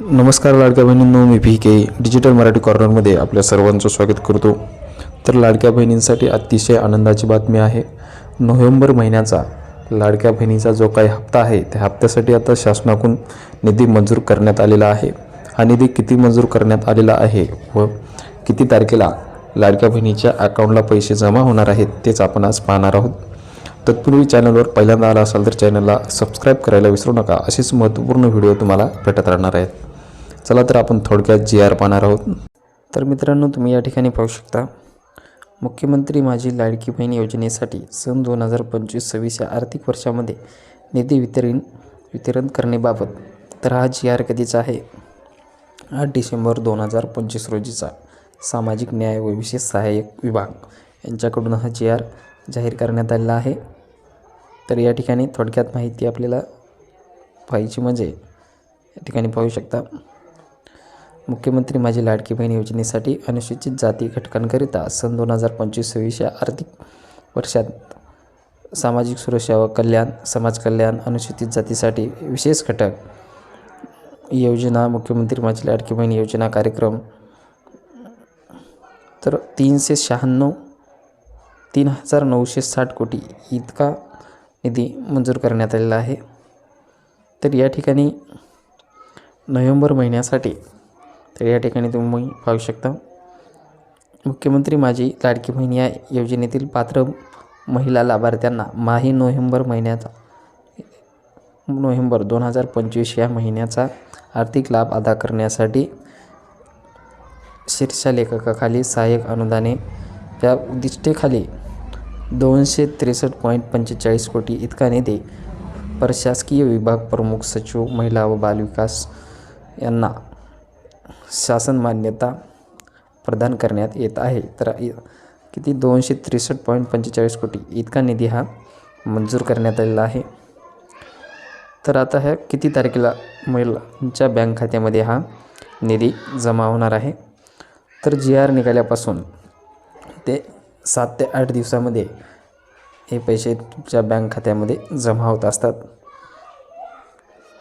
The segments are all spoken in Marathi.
नमस्कार लाडक्या बहिणींनो, मी PK डिजिटल मराठी कॉर्नरमध्ये आपल्या सर्वांचं स्वागत करतो। तर लाडक्या बहिणींसाठी अतिशय आनंदाची बातमी आहे। नोव्हेंबर महिन्याचा लाडक्या बहिणीचा जो काही हप्ता आहे त्या हप्त्यासाठी आता शासनाकडून निधी मंजूर करण्यात आलेला आहे। हा निधी किती मंजूर करण्यात आलेला आहे व किती तारखेला लाडक्या बहिणीच्या अकाउंटला पैसे जमा होणार आहेत तेच आपण आज पाहणार आहोत। तत्पूर्वी चॅनलवर पहिल्यांदा आला असाल तर चॅनलला सबस्क्राईब करायला विसरू नका। असेच महत्त्वपूर्ण व्हिडिओ तुम्हाला भेटत राहणार आहेत। चला तर आपण थोडक्यात GR पाहणार आहोत। तर मित्रांनो, तुम्ही या ठिकाणी पाहू शकता, मुख्यमंत्री माझी लाडकी बहीण योजनेसाठी सन 2025-26 या आर्थिक वर्षामध्ये निधी वितरण करण्याबाबत तर हा GR कधीचा आहे, 8 डिसेंबर 2025 रोजीचा सामाजिक न्याय व विशेष सहाय्यक विभाग यांच्याकडून हा GR जाहीर करण्यात आलेला आहे। तर या ठिकाणी थोडक्यात माहिती आपल्याला पाहिजे म्हणजे या ठिकाणी पाहू शकता, मुख्यमंत्री माझी लाडकी बहीण योजनेसाठी अनुसूचित जाती घटकांकरिता सन 2025-26 या आर्थिक वर्षात सामाजिक सुरक्षा व कल्याण, समाज कल्याण, अनुसूचित जातीसाठी विशेष घटक योजना, मुख्यमंत्री माझी लाडकी बहीण योजना कार्यक्रम, तर 3,960 कोटी इतका निधी मंजूर करण्यात आलेला आहे। तर या ठिकाणी नोव्हेंबर महिन्यासाठी तर या ठिकाणी तुम्ही पाहू शकता, मुख्यमंत्री माझी लाडकी बहीण या योजनेतील पात्र महिला लाभार्थ्यांना माही नोव्हेंबर 2025 या महिन्याचा आर्थिक लाभ अदा करण्यासाठी शीर्षलेखाखाली सहाय्यक अनुदाने या उद्दिष्टेखाली 263.45 कोटी इतका निधी प्रशासकीय विभाग प्रमुख सचिव महिला व बालविकास यांना शासन मान्यता प्रदान करण्यात येत आहे। तर किती 263.45 कोटी इतका निधी हा मंजूर करण्यात आलेला आहे। तर आता ह्या किती तारखेला महिलांच्या बँक खात्यामध्ये हा निधी जमा होणार आहे, तर GR निघाल्यापासून ते 7 ते 8 दिवसामध्ये हे पैसे तुमच्या बँक खात्यामध्ये जमा होत असतात।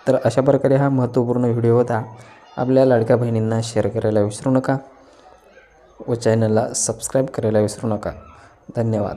तर अशा प्रकारे हा महत्त्वपूर्ण व्हिडिओ होता। आपल्या लाडक्या बहिणींना शेअर करायला विसरू नका व चॅनलला सबस्क्राईब करायला विसरू नका। धन्यवाद।